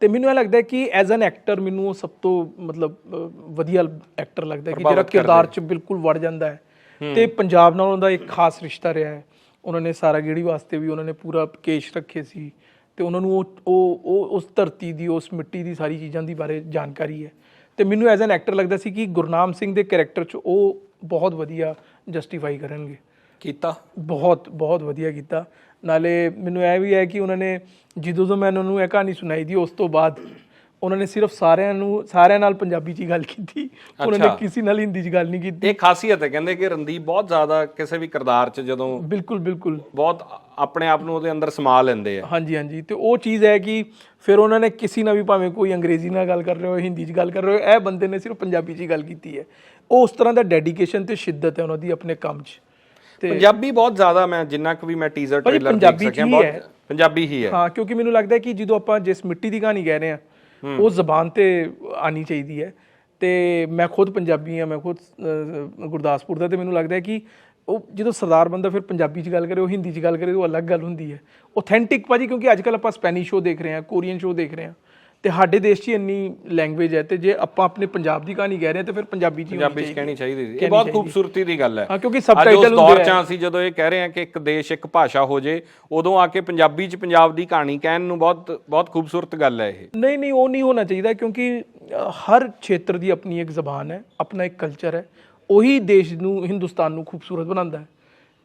ਤੇ ਮੈਨੂੰ ਇਹ ਲੱਗਦਾ ਕਿ ਐਜ਼ ਐਨ ਐਕਟਰ ਮੈਨੂੰ ਉਹ ਸਭ ਤੋਂ ਮਤਲਬ ਵਧੀਆ ਐਕਟਰ ਲੱਗਦਾ ਕਿ ਜਿਹੜਾ ਕਿਰਦਾਰ 'ਚ ਬਿਲਕੁਲ ਵੜ ਜਾਂਦਾ ਹੈ। ਤੇ ਪੰਜਾਬ ਨਾਲ ਉਹਦਾ ਇੱਕ ਖਾਸ ਰਿਸ਼ਤਾ ਰਿਹਾ ਹੈ। ਉਹਨਾਂ ਨੇ ਸਾਰਾ ਗੇੜੀ ਵਾਸਤੇ ਵੀ ਉਹਨਾਂ ਨੇ ਪੂਰਾ ਕੇਸ਼ ਰੱਖੇ ਸੀ ਤੇ ਉਹਨਾਂ ਨੂੰ ਉਹ ਉਸ ਧਰਤੀ ਦੀ, ਉਸ ਮਿੱਟੀ ਦੀ ਸਾਰੀ ਚੀਜ਼ਾਂ ਦੀ ਬਾਰੇ ਜਾਣਕਾਰੀ ਹੈ। ਤੇ ਮੈਨੂੰ ਐਜ਼ ਐਨ ਐਕਟਰ ਲੱਗਦਾ ਸੀ ਕਿ ਗੁਰਨਾਮ ਸਿੰਘ ਦੇ ਕੈਰੈਕਟਰ 'ਚ ਉਹ ਬਹੁਤ ਵਧੀਆ ਜਸਟੀਫਾਈ ਕਰਨਗੇ। ਕੀਤਾ, ਬਹੁਤ ਵਧੀਆ ਕੀਤਾ। ਨਾਲੇ ਮੈਨੂੰ ਇਹ ਵੀ ਹੈ ਕਿ ਉਹਨਾਂ ਨੇ ਜਦੋਂ ਮੈਂ ਉਹਨਾਂ ਨੂੰ ਇਹ ਕਹਾਣੀ ਸੁਣਾਈ ਦੀ ਉਸ ਤੋਂ ਬਾਅਦ ਉਹਨਾਂ ਨੇ ਸਿਰਫ ਸਾਰਿਆਂ ਨਾਲ ਪੰਜਾਬੀ 'ਚ ਹੀ ਗੱਲ ਕੀਤੀ, ਉਹਨਾਂ ਨੇ ਕਿਸੇ ਨਾਲ ਹਿੰਦੀ 'ਚ ਗੱਲ ਨਹੀਂ ਕੀਤੀ। ਇਹ ਖਾਸੀਅਤ ਹੈ, ਕਹਿੰਦੇ ਕਿ ਰਣਦੀਪ ਬਹੁਤ ਜ਼ਿਆਦਾ ਕਿਸੇ ਵੀ ਕਿਰਦਾਰ 'ਚ ਜਦੋਂ ਬਿਲਕੁਲ ਬਹੁਤ ਆਪਣੇ ਆਪ ਨੂੰ ਉਹਦੇ ਅੰਦਰ ਸਮਾ ਲੈਂਦੇ ਆ। ਹਾਂਜੀ। ਤੇ ਉਹ ਚੀਜ਼ ਹੈ ਕਿ ਫਿਰ ਉਹਨਾਂ ਨੇ ਕਿਸੇ ਨਾਲ ਵੀ, ਭਾਵੇਂ ਕੋਈ ਅੰਗਰੇਜ਼ੀ ਨਾਲ ਗੱਲ ਕਰ ਰਹੇ ਹੋ, ਹਿੰਦੀ 'ਚ ਗੱਲ ਕਰ ਰਹੇ ਹੋ, ਇਹ ਬੰਦੇ ਨੇ ਸਿਰਫ ਪੰਜਾਬੀ 'ਚ ਹੀ ਗੱਲ ਕੀਤੀ ਹੈ। ਉਹ ਉਸ ਤਰ੍ਹਾਂ ਦਾ ਡੈਡੀਕੇਸ਼ਨ ਤੇ ਸ਼ਿੱਦਤ ਹੈ ਉਹਨਾਂ ਦੀ ਆਪਣੇ ਕੰਮ 'ਚ। ਤੇ ਪੰਜਾਬੀ ਬਹੁਤ ਜ਼ਿਆਦਾ, ਮੈਂ ਜਿੰਨਾ ਕੁ ਵੀ ਮੈਂ ਟੀਜ਼ਰ ਟ੍ਰੇਲਰ ਦੇਖ ਸਕਿਆ, ਬਹੁਤ ਪੰਜਾਬੀ ਹੀ ਹੈ। ਹਾਂ, ਕਿਉਂਕਿ ਮੈਨੂੰ ਲੱਗਦਾ ਕਿ ਜਦੋਂ ਆਪਾਂ ਜਿਸ ਮਿੱਟੀ ਦੀ ਕਹਾਣੀ ਕਹਿ ਰਹੇ ਹਾਂ ਉਹ ਜ਼ਬਾਨ ਤੇ ਆਣੀ ਚਾਹੀਦੀ ਹੈ। ਤੇ ਮੈਂ ਖੁਦ ਪੰਜਾਬੀ ਹਾਂ, ਮੈਂ ਖੁਦ ਗੁਰਦਾਸਪੁਰ ਦਾ, ਤੇ ਮੈਨੂੰ ਲੱਗਦਾ ਕਿ ਉਹ ਜਦੋਂ ਸਰਦਾਰ ਬੰਦਾ ਫਿਰ ਪੰਜਾਬੀ 'ਚ ਗੱਲ ਕਰੇ, ਉਹ ਹਿੰਦੀ 'ਚ ਗੱਲ ਕਰੇ, ਉਹ ਅਲੱਗ ਗੱਲ ਹੁੰਦੀ ਹੈ, ਓਥੈਂਟਿਕ ਭਾਜੀ। ਕਿਉਂਕਿ ਅੱਜ ਕੱਲ੍ਹ ਆਪਾਂ ਸਪੈਨਿਸ਼ ਸ਼ੋਅ ਦੇਖ ਰਹੇ ਹਾਂ, ਕੋਰੀਅਨ ਸ਼ੋਅ ਦੇਖ ਰਹੇ ਹਾਂ, ਤੇ ਸਾਡੇ ਦੇਸ਼ 'ਚ ਇੰਨੀ ਲੈਂਗੁਏਜ ਹੈ, ਤੇ ਜੇ ਆਪਾਂ ਆਪਣੇ ਪੰਜਾਬ ਦੀ ਕਹਾਣੀ ਕਹਿ ਰਹੇ ਹਾਂ ਤੇ ਫਿਰ ਪੰਜਾਬੀ 'ਚ ਕਹਿਣੀ ਚਾਹੀਦੀ ਸੀ। ਇਹ ਬਹੁਤ ਖੂਬਸੂਰਤੀ ਦੀ ਗੱਲ ਹੈ। ਹਾਂ, ਕਿਉਂਕਿ ਸਬਟਾਈਟਲ ਹੁੰਦੇ ਆ। ਦੌਰ 'ਚ ਅਸੀਂ ਜਦੋਂ ਇਹ ਕਹਿ ਰਹੇ ਹਾਂ ਕਿ ਇੱਕ ਦੇਸ਼ ਇੱਕ ਭਾਸ਼ਾ ਹੋ ਜੇ, ਉਦੋਂ ਆ ਕੇ ਪੰਜਾਬੀ 'ਚ ਪੰਜਾਬ ਦੀ ਕਹਾਣੀ ਕਹਿਣ ਨੂੰ ਬਹੁਤ ਖੂਬਸੂਰਤ ਗੱਲ ਹੈ ਇਹ। ਨਹੀਂ, ਉਹ ਨਹੀਂ ਹੋਣਾ ਚਾਹੀਦਾ, ਕਿਉਂਕਿ ਹਰ ਖੇਤਰ ਦੀ ਆਪਣੀ ਇੱਕ ਜ਼ਬਾਨ ਹੈ, ਆਪਣਾ ਇੱਕ ਕਲਚਰ ਹੈ। ਉਹੀ ਦੇਸ਼ ਨੂੰ, ਹਿੰਦੁਸਤਾਨ ਨੂੰ ਖੂਬਸੂਰਤ ਬਣਾਉਂਦਾ ਹੈ।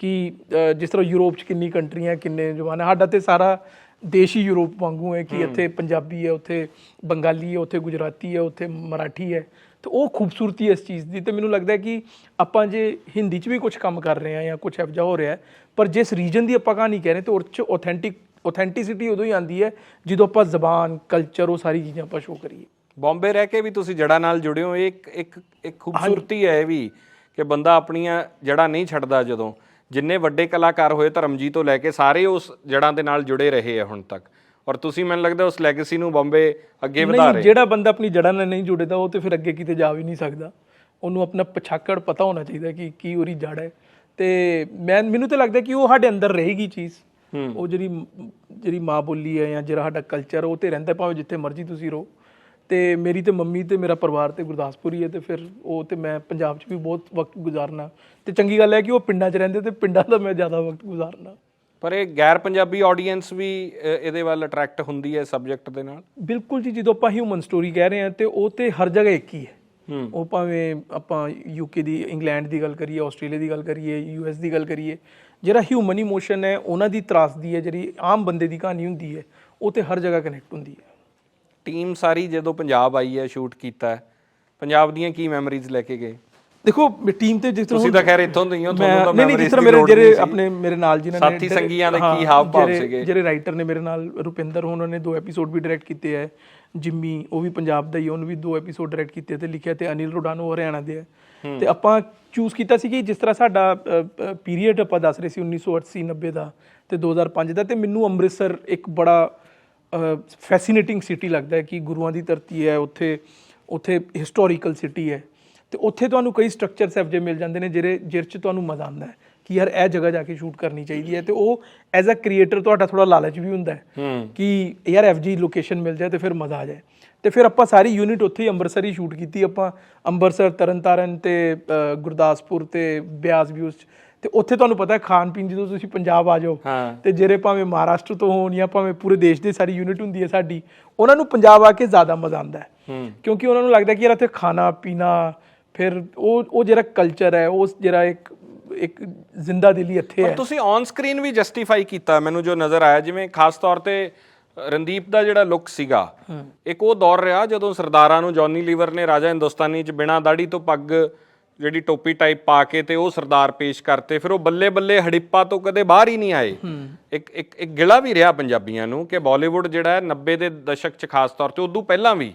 ਕਿ ਜਿਸ ਤਰ੍ਹਾਂ ਯੂਰਪ 'ਚ ਕਿੰਨੀ ਕੰਟਰੀਆਂ, ਕਿੰਨੇ ਜ਼ਬਾਨ ਹੈ, ਸਾਡਾ ਤੇ ਸਾਰਾ ਦੇਸ਼ ਹੀ ਯੂਰਪ ਵਾਂਗੂ ਹੈ ਕਿ ਇੱਥੇ ਪੰਜਾਬੀ ਹੈ, ਉੱਥੇ ਬੰਗਾਲੀ ਹੈ, ਉੱਥੇ ਗੁਜਰਾਤੀ ਹੈ, ਉੱਥੇ ਮਰਾਠੀ ਹੈ। ਤੇ ਉਹ ਖੂਬਸੂਰਤੀ ਹੈ ਇਸ ਚੀਜ਼ ਦੀ। ਤੇ ਮੈਨੂੰ ਲੱਗਦਾ ਕਿ ਆਪਾਂ ਜੇ ਹਿੰਦੀ 'ਚ ਵੀ ਕੁਝ ਕੰਮ ਕਰ ਰਹੇ ਹਾਂ ਜਾਂ ਕੁਝ ਇਹੋ ਜਿਹਾ ਹੋ ਰਿਹਾ, ਪਰ ਜਿਸ ਰੀਜਨ ਦੀ ਆਪਾਂ ਕਹਾਣੀ ਕਹਿ ਰਹੇ ਤੇ ਉਹਦੇ 'ਚ ਓਥੈਂਟਿਸਿਟੀ ਉਦੋਂ ਹੀ ਆਉਂਦੀ ਹੈ ਜਦੋਂ ਆਪਾਂ ਜ਼ਬਾਨ, ਕਲਚਰ, ਉਹ ਸਾਰੀ ਚੀਜ਼ਾਂ ਆਪਾਂ ਸ਼ੋਅ ਕਰੀਏ। ਬੰਬੇ ਰਹਿ ਕੇ ਵੀ ਤੁਸੀਂ ਜੜ੍ਹਾਂ ਨਾਲ ਜੁੜੇ ਹੋ, ਇਹ ਇੱਕ ਖੂਬਸੂਰਤੀ ਹੈ ਇਹ ਵੀ, ਕਿ ਬੰਦਾ ਆਪਣੀਆਂ ਜੜ੍ਹਾਂ ਨਹੀਂ ਛੱਡਦਾ। ਜਦੋਂ ਜਿੰਨੇ ਵੱਡੇ ਕਲਾਕਾਰ ਹੋਏ, ਧਰਮਜੀਤ ਤੋਂ ਲੈ ਕੇ ਸਾਰੇ ਉਸ ਜੜ੍ਹਾਂ ਦੇ ਨਾਲ ਜੁੜੇ ਰਹੇ ਆ ਹੁਣ ਤੱਕ, ਔਰ ਤੁਸੀਂ ਮੈਨੂੰ ਲੱਗਦਾ ਉਸ ਲੈਗੇਸੀ ਨੂੰ ਬੰਬੇ ਅੱਗੇ ਵਧਾ ਨਹੀਂ, ਰਹੇ। ਜਿਹੜਾ ਬੰਦਾ ਆਪਣੀ ਜੜ੍ਹਾਂ ਨਾਲ ਨਹੀਂ ਜੁੜਦਾ ਉਹ ਤੇ ਫਿਰ ਅੱਗੇ ਕਿਤੇ ਜਾ ਵੀ ਨਹੀਂ ਸਕਦਾ। ਉਹਨੂੰ ਆਪਣਾ ਪਛਾਕੜ ਪਤਾ ਹੋਣਾ ਚਾਹੀਦਾ ਕਿ ਕੀ ਉਹਦੀ ਜੜ ਹੈ। ਤੇ ਮੈਨੂੰ ਤਾਂ ਲੱਗਦਾ ਕਿ ਉਹ ਸਾਡੇ ਅੰਦਰ ਰਹੇਗੀ ਚੀਜ਼। ਉਹ ਜਿਹੜੀ ਮਾਂ ਬੋਲੀ ਹੈ ਜਾਂ ਜਿਹੜਾ ਸਾਡਾ ਕਲਚਰ ਉਹ ਤੇ ਰਹਿੰਦਾ, ਭਾਵੇਂ ਜਿੱਥੇ ਮਰਜ਼ੀ ਤੁਸੀਂ ਰਹੋ। ਤੇ ਮੇਰੀ ਤੇ ਮੰਮੀ ਤੇ ਮੇਰਾ ਪਰਿਵਾਰ ਤੇ ਗੁਰਦਾਸਪੁਰ ਹੀ ਹੈ, ਤੇ ਫਿਰ ਉਹ ਤੇ ਮੈਂ ਪੰਜਾਬ 'ਚ ਵੀ ਬਹੁਤ ਵਕਤ ਗੁਜ਼ਾਰਨਾ। ਤੇ ਚੰਗੀ ਗੱਲ ਹੈ ਕਿ ਉਹ ਪਿੰਡਾਂ 'ਚ ਰਹਿੰਦੇ ਤੇ ਪਿੰਡਾਂ ਦਾ ਮੈਂ ਜ਼ਿਆਦਾ ਵਕਤ ਗੁਜ਼ਾਰਨਾ। ਪਰ ਇਹ ਗੈਰ ਪੰਜਾਬੀ ਆਡੀਅנס ਵੀ ਇਹਦੇ ਵੱਲ ਅਟਰੈਕਟ ਹੁੰਦੀ ਹੈ ਸਬਜੈਕਟ ਦੇ ਨਾਲ। ਬਿਲਕੁਲ ਜੀ, ਜਦੋਂ ਆਪਾਂ ਹਿਊਮਨ ਸਟੋਰੀ ਕਹਿ ਰਹੇ ਹਾਂ ਤੇ ਉਹ ਤੇ ਹਰ ਜਗ੍ਹਾ ਇੱਕ ਹੀ ਹੈ। ਉਹ ਭਾਵੇਂ ਆਪਾਂ UK ਦੀ, ਇੰਗਲੈਂਡ ਦੀ ਗੱਲ ਕਰੀਏ, ਆਸਟ੍ਰੇਲੀਆ ਦੀ ਗੱਲ ਕਰੀਏ, US ਦੀ ਗੱਲ ਕਰੀਏ, ਜਿਹੜਾ ਹਿਊਮਨ ਇਮੋਸ਼ਨ ਹੈ ਉਹਨਾਂ ਦੀ ਤਰਾਸਦੀ ਹੈ, ਜਿਹੜੀ ਆਮ ਬੰਦੇ ਦੀ ਕਹਾਣੀ ਹੁੰਦੀ ਹੈ, ਉਹ ਤੇ ਹਰ ਜਗ੍ਹਾ ਕਨੈਕਟ ਹੁੰਦੀ ਹੈ। ਟੀਮ ਸਾਰੀ ਜਦੋਂ ਪੰਜਾਬ ਆਈ ਹੈ, ਸ਼ੂਟ ਕੀਤਾ, ਪੰਜਾਬ ਦੀਆਂ ਕੀ ਮੈਮਰੀਜ਼ ਲੈ ਕੇ ਗਏ? ਦੇਖੋ ਟੀਮ ਤੇ ਜਿਸ ਤਰ੍ਹਾਂ ਤੁਸੀਂ ਤਾਂ ਖੈਰ ਇੱਥੋਂ ਦੇ ਹੀ ਹੋ, ਤੁਹਾਨੂੰ ਤਾਂ ਨਹੀਂ, ਮੈਮਰੀਜ਼ ਜਿਸ ਤਰ੍ਹਾਂ ਦੀ ਲੋੜ ਮੇਰੇ ਨਹੀਂ ਸੀ। ਆਪਣੇ ਮੇਰੇ ਨਾਲ ਜਿਨ੍ਹਾਂ ਨੇ ਸਾਥੀ ਸੰਗੀਆਂ ਦੇ ਕੀ ਹਾਵ ਭਾਵ ਸੀਗੇ? ਜਿਹੜੇ ਰਾਈਟਰ ਨੇ ਮੇਰੇ ਨਾਲ, ਰੁਪਿੰਦਰ, ਉਹਨਾਂ ਨੇ 2 ਐਪੀਸੋਡ ਵੀ ਡਾਇਰੈਕਟ ਕੀਤੇ ਹੈ। ਜਿੰਮੀ, ਉਹ ਵੀ ਪੰਜਾਬ ਦਾ ਹੀ, ਉਹਨੂੰ ਵੀ 2 ਐਪੀਸੋਡ ਡਾਇਰੈਕਟ ਕੀਤੇ ਤੇ ਲਿਖਿਆ। ਤੇ ਅਨਿਲ ਰੋਡਾਨੋ ਹਰਿਆਣਾ ਦੇ ਹੈ। ਤੇ ਆਪਾਂ ਚੂਜ਼ ਕੀਤਾ ਸੀ ਕਿ ਜਿਸ ਤਰ੍ਹਾਂ ਸਾਡਾ ਪੀਰੀਅਡ ਆਪਾਂ ਦੱਸ ਰਹੇ ਸੀ 1980 90 ਦਾ ਤੇ 2005 ਦਾ, ਤੇ ਮੈਨੂੰ ਅੰਮ੍ਰਿਤਸਰ ਇੱਕ ਬੜਾ ਫੈਸੀਨੇਟਿੰਗ ਸਿਟੀ ਲੱਗਦਾ ਹੈ ਕਿ ਗੁਰੂਆਂ ਦੀ ਧਰਤੀ ਹੈ ਉੱਥੇ ਹਿਸਟੋਰੀਕਲ ਸਿਟੀ ਹੈ। ਤੇ ਉੱਥੇ ਤੁਹਾਨੂੰ ਕਈ ਸਟਰਕਚਰਸ ਇਹੋ ਜਿਹੇ ਮਿਲ ਜਾਂਦੇ ਨੇ ਜਿਹਦੇ 'ਚ ਤੁਹਾਨੂੰ ਮਜ਼ਾ ਆਉਂਦਾ ਹੈ ਕਿ ਯਾਰ ਇਹ ਜਗ੍ਹਾ ਜਾ ਕੇ ਸ਼ੂਟ ਕਰਨੀ ਚਾਹੀਦੀ ਹੈ। ਤੇ ਉਹ ਐਜ਼ ਅ ਕ੍ਰੀਏਟਰ ਤੁਹਾਡਾ ਥੋੜਾ ਲਾਲਚ ਵੀ ਹੁੰਦਾ ਹੈ ਕਿ ਯਾਰ ਇਹੋ ਜਿਹੀ ਲੋਕੇਸ਼ਨ ਮਿਲ ਜਾਏ ਤੇ ਫਿਰ ਮਜ਼ਾ ਆ ਜਾਏ। ਤੇ ਫਿਰ ਆਪਾਂ ਸਾਰੀ ਯੂਨਿਟ ਉੱਥੇ ਹੀ ਅੰਮ੍ਰਿਤਸਰ ਹੀ ਸ਼ੂਟ ਕੀਤੀ। ਆਪਾਂ ਅੰਮ੍ਰਿਤਸਰ, ਤਰਨਤਾਰਨ ਤੇ ਗੁਰਦਾਸਪੁਰ ਤੇ ਬਿਆਸ ਵਿਊਜ਼ 'ਚ। ਤੇ ਉੱਥੇ ਤੁਹਾਨੂੰ ਪਤਾ ਹੈ ਖਾਣ ਪੀਣ, ਜਦੋਂ ਤੁਸੀਂ ਪੰਜਾਬ ਆ ਜਾਓ ਤੇ ਜਿਹੜੇ ਭਾਵੇਂ ਮਹਾਰਾਸ਼ਟਰ ਤੋਂ ਹੋਣ ਜਾਂ ਭਾਵੇਂ ਪੂਰੇ ਦੇਸ਼ ਦੀ ਸਾਰੀ ਯੂਨਿਟ ਹੁੰਦੀ ਹੈ ਸਾਡੀ, ਉਹਨਾਂ ਨੂੰ ਪੰਜਾਬ ਆ ਕੇ ਜ਼ਿਆਦਾ ਮਜ਼ਾ ਆਉਂਦਾ ਹੈ ਕਿਉਂਕਿ ਉਹਨਾਂ ਨੂੰ ਲੱਗਦਾ ਕਿ ਯਾਰ ਇੱਥੇ ਖਾਣਾ ਪੀਣਾ, ਫਿਰ ਉਹ ਜਿਹੜਾ ਕਲਚਰ ਹੈ, ਉਹ ਜਿਹੜਾ ਇੱਕ ਜ਼ਿੰਦਾ ਦਿਲੀ ਇੱਥੇ ਹੈ। ਤੁਸੀਂ ਔਨ ਸਕਰੀਨ ਵੀ ਜਸਟੀਫਾਈ ਕੀਤਾ ਮੈਨੂੰ ਜੋ ਨਜ਼ਰ ਆਇਆ, ਜਿਵੇਂ ਖਾਸ ਤੌਰ ਤੇ ਰਣਦੀਪ ਦਾ ਜਿਹੜਾ ਲੁੱਕ ਸੀਗਾ, ਇੱਕ ਉਹ ਦੌਰ ਰਿਹਾ ਜਦੋਂ ਸਰਦਾਰਾਂ ਨੂੰ ਜੌਨੀ ਲੀਵਰ ਨੇ ਰਾਜਾ ਹਿੰਦੁਸਤਾਨੀ 'ਚ ਬਿਨਾਂ ਦਾੜੀ ਤੋਂ ਪੱਗ ਜਿਹੜੀ ਟੋਪੀ ਟਾਈਪ ਪਾ ਕੇ ਤੇ ਉਹ ਸਰਦਾਰ ਪੇਸ਼ ਕਰਤੇ। ਫਿਰ ਉਹ ਬੱਲੇ ਬੱਲੇ ਹੜਿੱਪਾ ਤੋਂ ਕਦੇ ਬਾਹਰ ਹੀ ਨਹੀਂ ਆਏ। ਇੱਕ ਗਿਲਾ ਵੀ ਰਿਹਾ ਪੰਜਾਬੀਆਂ ਨੂੰ ਕਿ ਬਾਲੀਵੁੱਡ ਜਿਹੜਾ ਹੈ 90 ਦੇ ਦਸ਼ਕ 'ਚ ਖਾਸ ਤੌਰ ਤੇ, ਉਦੋਂ ਪਹਿਲਾਂ ਵੀ,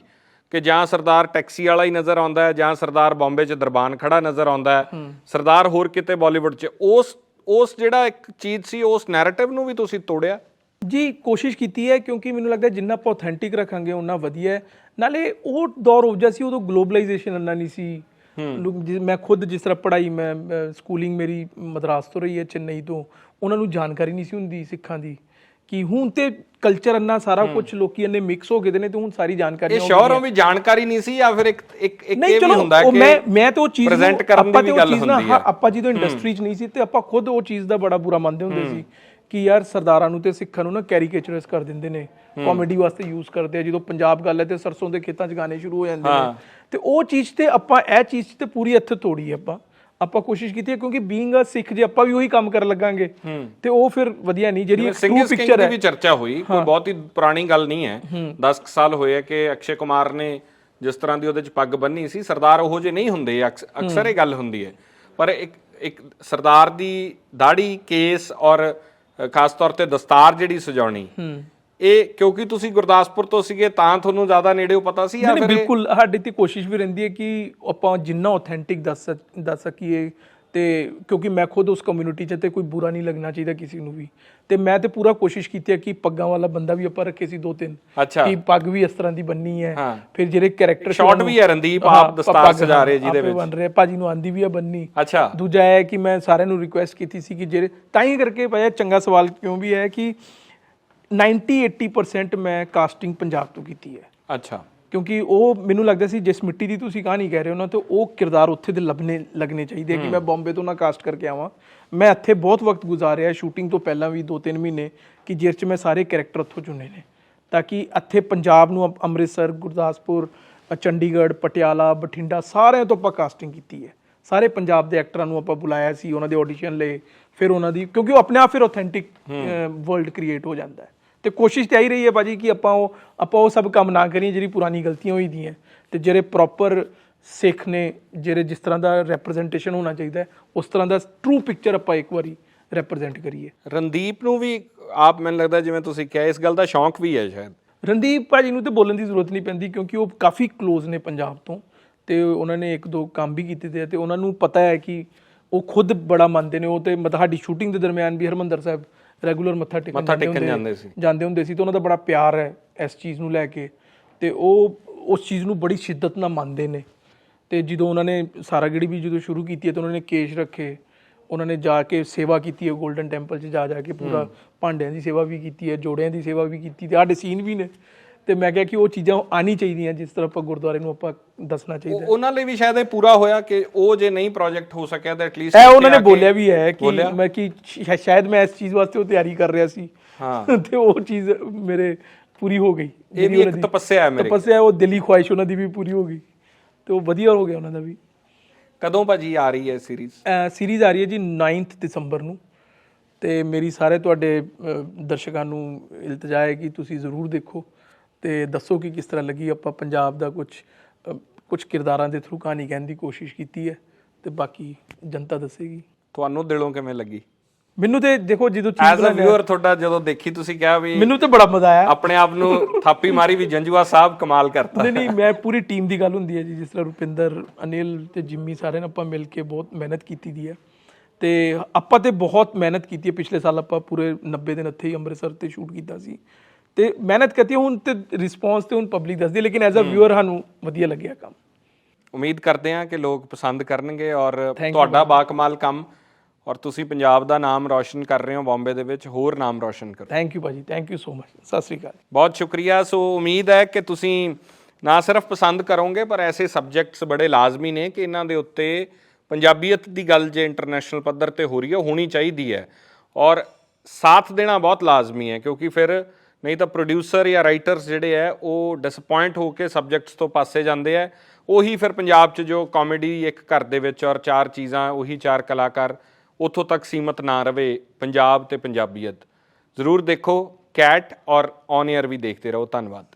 ਕਿ ਜਾਂ ਸਰਦਾਰ ਟੈਕਸੀ ਵਾਲਾ ਹੀ ਨਜ਼ਰ ਆਉਂਦਾ ਹੈ, ਜਾਂ ਸਰਦਾਰ ਬੰਬੇ 'ਚ ਦਰਬਾਨ ਖੜਾ ਨਜ਼ਰ ਆਉਂਦਾ ਹੈ, ਸਰਦਾਰ ਹੋਰ ਕਿਤੇ ਬਾਲੀਵੁੱਡ 'ਚ। ਉਸ ਜਿਹੜਾ ਇੱਕ ਚੀਜ਼ ਸੀ, ਉਸ ਨੈਰੇਟਿਵ ਨੂੰ ਵੀ ਤੁਸੀਂ ਤੋੜਿਆ ਜੀ। ਕੋਸ਼ਿਸ਼ ਕੀਤੀ ਹੈ ਕਿਉਂਕਿ ਮੈਨੂੰ ਲੱਗਦਾ ਜਿੰਨਾ ਆਪਾਂ ਆਥੈਂਟਿਕ ਰੱਖਾਂਗੇ ਉਨਾ ਵਧੀਆ ਹੈ। ਨਾਲੇ ਉਹ ਦੌਰ ਹੋ ਜਾ ਸੀ, ਉਦੋਂ ਗਲੋਬਲਾਈਜੇਸ਼ਨ ਇੰਨਾ ਨਹੀਂ ਸੀ। ਮੈਂ ਖੁਦ ਜਿਸ ਤਰ੍ਹਾਂ ਪੜ੍ਹਾਈ, ਮੈਂ ਸਕੂਲਿੰਗ ਮੇਰੀ ਮਦਰਾਸ ਤੋਂ ਰਹੀ ਹੈ, ਚੇਨਈ ਤੋਂ, ਉਹਨਾਂ ਨੂੰ ਜਾਣਕਾਰੀ ਨਹੀਂ ਸੀ ਹੁੰਦੀ ਸਿੱਖਾਂ ਦੀ ਕਿ ਹੁਣ ਤੇ ਕਲਚਰ ਇੰਨਾ ਸਾਰਾ ਕੁਝ ਲੋਕੀ ਇੰਨੇ ਮਿਕਸ ਹੋ ਗਏ ਦੇ ਨੇ ਤੇ ਹੁਣ ਸਾਰੀ ਜਾਣਕਾਰੀ। ਇਹ ਸ਼ੋਰ ਹੋ ਵੀ ਜਾਣਕਾਰੀ ਨਹੀਂ ਸੀ ਜਾਂ ਫਿਰ ਇੱਕ ਇਹ ਵੀ ਹੁੰਦਾ ਕਿ ਮੈਂ ਤੇ ਉਹ ਚੀਜ਼ ਪ੍ਰੈਜ਼ੈਂਟ ਕਰਨ ਦੀ ਵੀ ਗੱਲ ਹੁੰਦੀ ਹੈ। ਆਪਾਂ ਜਦੋਂ ਇੰਡਸਟਰੀ 'ਚ ਨਹੀਂ ਸੀ ਤੇ ਆਪਾਂ ਖੁਦ ਉਹ ਚੀਜ਼ ਦਾ ਬੜਾ ਬੁਰਾ ਮੰਨਦੇ ਹੁੰਦੇ ਸੀ ਕਿ ਯਾਰ ਸਰਦਾਰਾਂ ਨੂੰ ਤੇ ਸਿੱਖਾਂ ਨੂੰ ਨਾ ਕੈਰੀਕੇਚਰਸ ਕਰ ਦਿੰਦੇ ਨੇ, ਕਾਮੇਡੀ ਵਾਸਤੇ ਯੂਜ਼ ਕਰਦੇ ਆ। ਜਦੋਂ ਪੰਜਾਬ ਗੱਲ ਹੈ ਤੇ ਸਰਸੋਂ ਦੇ ਖੇਤਾਂ 'ਚ ਗਾਣੇ ਸ਼ੁਰੂ ਹੋ ਜਾਂਦੇ ਨੇ। ਤੇ ਉਹ ਚੀਜ਼ ਤੇ ਆਪਾਂ ਇਹ ਚੀਜ਼ ਤੇ ਪੂਰੀ ਇੱਥੇ ਤੋੜੀ ਆਪਾਂ ਕੋਸ਼ਿਸ਼ ਕੀਤੀ ਹੈ ਕਿਉਂਕਿ ਬੀਇੰਗ ਅ ਸਿੱਖ ਜੇ ਆਪਾਂ ਵੀ ਉਹੀ ਕੰਮ ਕਰਨ ਲੱਗਾਂਗੇ ਤੇ ਉਹ ਫਿਰ ਵਧੀਆ ਨਹੀਂ। ਜਿਹੜੀ ਸਿੰਗਲ ਪਿਕਚਰ ਹੈ, ਵੀ ਚਰਚਾ ਹੋਈ, ਕੋਈ ਬਹੁਤੀ ਪੁਰਾਣੀ ਗੱਲ ਨਹੀਂ ਹੈ, 10 ਸਾਲ ਹੋਏ ਕਿ ਅਕਸ਼ੇ ਕੁਮਾਰ ਨੇ ਜਿਸ ਤਰ੍ਹਾਂ ਦੀ ਉਹਦੇ 'ਚ ਪੱਗ ਬੰਨੀ ਸੀ, ਸਰਦਾਰ ਉਹੋ ਜਿਹੇ ਨਹੀਂ ਹੁੰਦੇ, ਅਕਸਰ ਇਹ ਗੱਲ ਹੁੰਦੀ ਹੈ। ਪਰ ਇੱਕ ਸਰਦਾਰ ਦੀ ਦਾੜੀ, ਕੇਸ ਔਰ ਖਾਸ ਤੌਰ ਤੇ ਦਸਤਾਰ ਜਿਹੜੀ ਸਜਾਉਣੀ, ਇਹ ਕਿਉਂਕਿ ਤੁਸੀਂ ਗੁਰਦਾਸਪੁਰ ਤੋਂ ਸੀਗੇ ਤਾਂ ਤੁਹਾਨੂੰ ਜ਼ਿਆਦਾ ਨੇੜਿਓਂ ਪਤਾ ਸੀ? ਨਹੀਂ, ਬਿਲਕੁਲ ਸਾਡੀ ਤੇ ਕੋਸ਼ਿਸ਼ ਵੀ ਰਹਿੰਦੀ ਹੈ ਕਿ ਆਪਾਂ ਜਿੰਨਾ ਆਥੈਂਟਿਕ ਦੱਸ ਸਕੀਏ। ਤੇ ਕਿਉਂਕਿ ਮੈਂ ਖੁਦ ਉਸ ਕਮਿਊਨਿਟੀ 'ਚ ਤੇ ਕੋਈ ਬੁਰਾ ਨਹੀਂ ਲੱਗਣਾ ਚਾਹੀਦਾ ਕਿਸੇ ਨੂੰ ਵੀ। ਤੇ ਮੈਂ ਤੇ ਪੂਰਾ ਕੋਸ਼ਿਸ਼ ਕੀਤੀ ਹੈ ਕਿ ਪੱਗਾਂ ਵਾਲਾ ਬੰਦਾ ਵੀ ਆਪਾਂ ਰੱਖੇ ਸੀ 2-3, ਕਿ ਪੱਗ ਵੀ ਇਸ ਤਰ੍ਹਾਂ ਦੀ ਬੰਨੀ ਹੈ। ਫਿਰ ਜਿਹੜੇ ਕੈਰੈਕਟਰ ਸ਼ਾਟ ਵੀ ਹੈ, ਰਣਦੀਪ ਆਪ ਦਸਤਾਰ ਸਜਾ ਰਹੇ ਜਿਹਦੇ ਵਿੱਚ ਬਣ ਰਹੇ, ਭਾਜੀ ਨੂੰ ਆਂਦੀ ਵੀ ਆ ਬੰਨੀ। ਦੂਜਾ ਹੈ ਕਿ ਮੈਂ ਸਾਰਿਆਂ ਨੂੰ ਰਿਕੁਐਸਟ ਕੀਤੀ ਸੀ ਕਿ ਜਿਹੜੇ ਤਾਂ ਹੀ ਕਰਕੇ ਭਾਈ ਚੰਗਾ ਸਵਾਲ ਕਿਉਂ ਵੀ ਹੈ ਕਿ 90-80% ਮੈਂ ਕਾਸਟਿੰਗ ਪੰਜਾਬ ਤੋਂ ਕੀਤੀ ਹੈ। ਕਿਉਂਕਿ ਉਹ ਮੈਨੂੰ ਲੱਗਦਾ ਸੀ ਜਿਸ ਮਿੱਟੀ ਦੀ ਤੁਸੀਂ ਕਹਾਣੀ ਕਹਿ ਰਹੇ ਹੋ ਨਾ, ਤੇ ਉਹ ਕਿਰਦਾਰ ਉੱਥੇ ਦੇ ਲੱਗਣੇ ਚਾਹੀਦੇ ਕਿ ਮੈਂ ਬੰਬੇ ਤੋਂ ਨਾ ਕਾਸਟ ਕਰਕੇ ਆਵਾਂ। ਮੈਂ ਇੱਥੇ ਬਹੁਤ ਵਕਤ ਗੁਜ਼ਾਰਿਆ ਸ਼ੂਟਿੰਗ ਤੋਂ ਪਹਿਲਾਂ ਵੀ 2-3 ਮਹੀਨੇ, ਕਿ ਜਿਸ 'ਚ ਮੈਂ ਸਾਰੇ ਕੈਰੈਕਟਰ ਉੱਥੋਂ ਚੁਣੇ ਨੇ ਤਾਂ ਕਿ ਇੱਥੇ ਪੰਜਾਬ ਨੂੰ, ਅੰਮ੍ਰਿਤਸਰ, ਗੁਰਦਾਸਪੁਰ, ਚੰਡੀਗੜ੍ਹ, ਪਟਿਆਲਾ, ਬਠਿੰਡਾ, ਸਾਰਿਆਂ ਤੋਂ ਆਪਾਂ ਕਾਸਟਿੰਗ ਕੀਤੀ ਹੈ। ਸਾਰੇ ਪੰਜਾਬ ਦੇ ਐਕਟਰਾਂ ਨੂੰ ਆਪਾਂ ਬੁਲਾਇਆ ਸੀ, ਉਹਨਾਂ ਦੇ ਆਡੀਸ਼ਨ ਲਏ, ਫਿਰ ਉਹਨਾਂ ਦੀ, ਕਿਉਂਕਿ ਉਹ ਆਪਣੇ ਆਪ ਫਿਰ ਆਥੈਂਟਿਕ ਵਰਲਡ ਕ੍ਰੀਏਟ ਹੋ ਜਾਂਦਾ ਹੈ। ਤੇ ਕੋਸ਼ਿਸ਼ ਤਾਂ ਇਹੀ ਰਹੀ ਹੈ ਭਾਜੀ ਕਿ ਆਪਾਂ ਉਹ ਸਭ ਕੰਮ ਨਾ ਕਰੀਏ ਜਿਹੜੀ ਪੁਰਾਣੀ ਗਲਤੀਆਂ ਹੋਈ ਦੀਆਂ, ਤੇ ਜਿਹੜੇ ਪ੍ਰੋਪਰ ਸਿੱਖ ਨੇ, ਜਿਹੜੇ ਜਿਸ ਤਰ੍ਹਾਂ ਦਾ ਰੈਪਰੈਜ਼ੈਂਟੇਸ਼ਨ ਹੋਣਾ ਚਾਹੀਦਾ ਹੈ ਉਸ ਤਰ੍ਹਾਂ ਦਾ ਟਰੂ ਪਿਕਚਰ ਆਪਾਂ ਇੱਕ ਵਾਰੀ ਰੈਪਰੈਜ਼ੈਂਟ ਕਰੀਏ। ਰਣਦੀਪ ਨੂੰ ਵੀ ਆਪ ਮੈਨੂੰ ਲੱਗਦਾ ਜਿਵੇਂ ਤੁਸੀਂ ਕਿਹਾ ਇਸ ਗੱਲ ਦਾ ਸ਼ੌਂਕ ਵੀ ਹੈ ਸ਼ਾਇਦ। ਰਣਦੀਪ ਭਾਜੀ ਨੂੰ ਤੇ ਬੋਲਣ ਦੀ ਜ਼ਰੂਰਤ ਨਹੀਂ ਪੈਂਦੀ ਕਿਉਂਕਿ ਉਹ ਕਾਫੀ ਕਲੋਜ਼ ਨੇ ਪੰਜਾਬ ਤੋਂ, ਤੇ ਉਹਨਾਂ ਨੇ 1-2 ਕੰਮ ਵੀ ਕੀਤੇ ਤੇ, ਤੇ ਉਹਨਾਂ ਨੂੰ ਪਤਾ ਹੈ ਕਿ ਉਹ ਖੁਦ ਬੜਾ ਮੰਨਦੇ ਨੇ। ਉਹ ਤੇ ਮਤਲਬ ਸਾਡੀ ਸ਼ੂਟਿੰਗ ਦੇ ਦਰਮਿਆਨ ਵੀ ਹਰਿਮੰਦਰ ਸਾਹਿਬ ਰੈਗੂਲਰ ਮੱਥਾ ਟੇਕਣ ਜਾਂਦੇ ਹੁੰਦੇ ਸੀ ਤੇ ਉਹਨਾਂ ਦਾ ਬੜਾ ਪਿਆਰ ਹੈ ਇਸ ਚੀਜ਼ ਨੂੰ ਲੈ ਕੇ ਤੇ ਉਹ ਉਸ ਚੀਜ਼ ਨੂੰ ਬੜੀ ਸ਼ਿੱਦਤ ਨਾਲ ਮੰਨਦੇ ਨੇ। ਤੇ ਜਦੋਂ ਉਹਨਾਂ ਨੇ ਸਾਰਾਗੜੀ ਵੀ ਜਦੋਂ ਸ਼ੁਰੂ ਕੀਤੀ ਹੈ ਤਾਂ ਉਹਨਾਂ ਨੇ ਕੇਸ਼ ਰੱਖੇ, ਉਹਨਾਂ ਨੇ ਜਾ ਕੇ ਸੇਵਾ ਕੀਤੀ ਹੈ ਗੋਲਡਨ ਟੈਂਪਲ 'ਚ ਜਾ ਕੇ, ਪੂਰਾ ਭਾਂਡਿਆਂ ਦੀ ਸੇਵਾ ਵੀ ਕੀਤੀ ਹੈ, ਜੋੜਿਆਂ ਦੀ ਸੇਵਾ ਵੀ ਕੀਤੀ ਤੇ ਸਾਡੇ ਸੀਨ ਵੀ ਨੇ। ਤੇ ਮੈਂ ਕਿਹਾ ਕਿ ਉਹ ਚੀਜ਼ਾਂ ਆਉਣੀ ਚਾਹੀਦੀਆਂ ਜਿਸ ਤਰ੍ਹਾਂ ਆਪਾਂ ਗੁਰਦੁਆਰੇ ਨੂੰ ਆਪਾਂ ਦੱਸਣਾ ਚਾਹੀਦਾ। ਉਹਨਾਂ ਲਈ ਵੀ ਸ਼ਾਇਦ ਇਹ ਪੂਰਾ ਹੋਇਆ ਕਿ ਉਹ ਜੇ ਨਹੀਂ ਪ੍ਰੋਜੈਕਟ ਹੋ ਸਕਿਆ ਤਾਂ ਐਟਲੀਸਟ ਇਹ ਉਹਨਾਂ ਨੇ ਬੋਲਿਆ ਵੀ ਹੈ ਕਿ ਮੈਂ ਕਿ ਸ਼ਾਇਦ ਮੈਂ ਇਸ ਚੀਜ਼ ਵਾਸਤੇ ਉਹ ਤਿਆਰੀ ਕਰ ਰਿਹਾ ਸੀ ਤੇ ਉਹ ਚੀਜ਼ ਮੇਰੇ ਪੂਰੀ ਹੋ ਗਈ। ਇਹ ਵੀ ਇੱਕ ਤਪੱਸਿਆ ਹੈ ਮੇਰੀ, ਤਪੱਸਿਆ, ਉਹ ਦਿਲੀ ਖੁਆਇਸ਼ ਉਹਨਾਂ ਦੀ ਵੀ ਪੂਰੀ ਹੋ ਗਈ ਤੇ ਉਹ ਵਧੀਆ ਹੋ ਗਿਆ ਉਹਨਾਂ ਦਾ ਵੀ। ਕਦੋਂ ਭਾਜੀ ਆ ਰਹੀ ਹੈ ਸੀਰੀਜ਼? ਸੀਰੀਜ਼ ਆ ਰਹੀ ਹੈ ਜੀ 9 ਦਸੰਬਰ ਨੂੰ ਤੇ ਮੇਰੀ ਸਾਰੇ ਤੁਹਾਡੇ ਦਰਸ਼ਕਾਂ ਨੂੰ ਇਲਤਜਾ ਹੈ ਕਿ ਤੁਸੀਂ ਜ਼ਰੂਰ ਦੇਖੋ ਤੇ ਦੱਸੋ ਕਿ ਕਿਸ ਤਰ੍ਹਾਂ ਲੱਗੀ। ਆਪਾਂ ਪੰਜਾਬ ਦਾ ਕੁਝ ਕਿਰਦਾਰਾਂ ਦੇ ਥਰੂ ਕਹਾਣੀ ਕਹਿਣ ਦੀ ਕੋਸ਼ਿਸ਼ ਕੀਤੀ ਹੈ ਤੇ ਬਾਕੀ ਜਨਤਾ ਦੱਸੇਗੀ। ਤੁਹਾਨੂੰ ਦਿਲੋਂ ਕਿਵੇਂ ਲੱਗੀ? ਮੈਨੂੰ ਤੇ ਦੇਖੋ ਜਦੋਂ ਐਜ਼ ਅ ਵਿਊਅਰ ਤੁਹਾਡਾ ਜਦੋਂ ਦੇਖੀ ਤੁਸੀਂ ਕਿਹਾ ਵੀ ਮੈਨੂੰ ਤੇ ਬੜਾ ਮਜ਼ਾ ਆਇਆ, ਆਪਣੇ ਆਪ ਨੂੰ ਥਾਪੀ ਮਾਰੀ ਵੀ ਜੰਜੂਆ ਸਾਹਿਬ ਕਮਾਲ ਕਰਤਾ। ਨਹੀਂ ਮੈਂ ਪੂਰੀ ਟੀਮ ਦੀ ਗੱਲ ਹੁੰਦੀ ਹੈ ਜੀ, ਜਿਸ ਤਰ੍ਹਾਂ ਰੁਪਿੰਦਰ, ਅਨਿਲ ਤੇ ਜਿੰਮੀ ਸਾਰਿਆਂ ਨੇ ਆਪਾਂ ਮਿਲ ਕੇ ਬਹੁਤ ਮਿਹਨਤ ਕੀਤੀ ਦੀ ਹੈ ਤੇ ਆਪਾਂ ਤੇ ਬਹੁਤ ਮਿਹਨਤ ਕੀਤੀ ਹੈ। ਪਿਛਲੇ ਸਾਲ ਆਪਾਂ ਪੂਰੇ 90 ਦਿਨ ਇੱਥੇ ਹੀ ਅੰਮ੍ਰਿਤਸਰ ਤੇ ਸ਼ੂਟ ਕੀਤਾ ਸੀ ਤੇ ਮਿਹਨਤ ਕੀਤੀ। ਹੁਣ ਤੇ ਰਿਸਪੌਂਸ ਤੇ ਹੁਣ ਪਬਲਿਕ ਦੱਸਦੀ, ਲੇਕਿਨ ਐਜ਼ ਅ ਵਿਊਅਰ ਸਾਨੂੰ ਵਧੀਆ ਲੱਗਿਆ ਕੰਮ। ਉਮੀਦ ਕਰਦੇ ਹਾਂ ਕਿ ਲੋਕ ਪਸੰਦ ਕਰਨਗੇ ਔਰ ਤੁਹਾਡਾ ਬਾਕਮਾਲ ਕੰਮ ਔਰ ਤੁਸੀਂ ਪੰਜਾਬ ਦਾ ਨਾਮ ਰੌਸ਼ਨ ਕਰ ਰਹੇ ਹੋ ਬੰਬੇ ਦੇ ਵਿੱਚ, ਹੋਰ ਨਾਮ ਰੌਸ਼ਨ ਕਰੋ। ਥੈਂਕ ਯੂ ਭਾਜੀ, ਥੈਂਕ ਯੂ ਸੋ ਮਚ, ਸਤਿ ਸ਼੍ਰੀ ਅਕਾਲ। ਬਹੁਤ ਸ਼ੁਕਰੀਆ। ਸੋ ਉਮੀਦ ਹੈ ਕਿ ਤੁਸੀਂ ਨਾ ਸਿਰਫ ਪਸੰਦ ਕਰੋਗੇ ਪਰ ਐਸੇ ਸਬਜੈਕਟਸ ਬੜੇ ਲਾਜ਼ਮੀ ਨੇ ਕਿ ਇਹਨਾਂ ਦੇ ਉੱਤੇ ਪੰਜਾਬੀਅਤ ਦੀ ਗੱਲ ਜੇ ਇੰਟਰਨੈਸ਼ਨਲ ਪੱਧਰ ਤੇ ਹੋ ਰਹੀ ਹੈ, ਹੋਣੀ ਚਾਹੀਦੀ ਹੈ ਔਰ ਸਾਥ ਦੇਣਾ ਬਹੁਤ ਲਾਜ਼ਮੀ ਹੈ, ਕਿਉਂਕਿ ਫਿਰ ਨਹੀਂ ਤਾਂ ਪ੍ਰੋਡਿਊਸਰ ਜਾਂ ਰਾਈਟਰਸ ਜਿਹੜੇ ਹੈ ਉਹ ਡਿਸਅਪੁਆਇੰਟ ਹੋ ਕੇ ਸਬਜੈਕਟਸ ਤੋਂ ਪਾਸੇ ਜਾਂਦੇ ਹੈ। ਉਹੀ ਫਿਰ ਪੰਜਾਬ 'ਚ ਜੋ ਕਾਮੇਡੀ ਇੱਕ ਘਰ ਦੇ ਵਿੱਚ ਔਰ 4 ਚੀਜ਼ਾਂ, ਉਹੀ 4 ਕਲਾਕਾਰ, ਉੱਥੋਂ ਤੱਕ ਸੀਮਤ ਨਾ ਰਵੇ ਪੰਜਾਬ ਤੇ ਪੰਜਾਬੀਅਤ। ਜ਼ਰੂਰ ਦੇਖੋ ਕੈਟ ਔਰ ਔਨ ਏਅਰ ਵੀ ਦੇਖਦੇ ਰਹੋ। ਧੰਨਵਾਦ।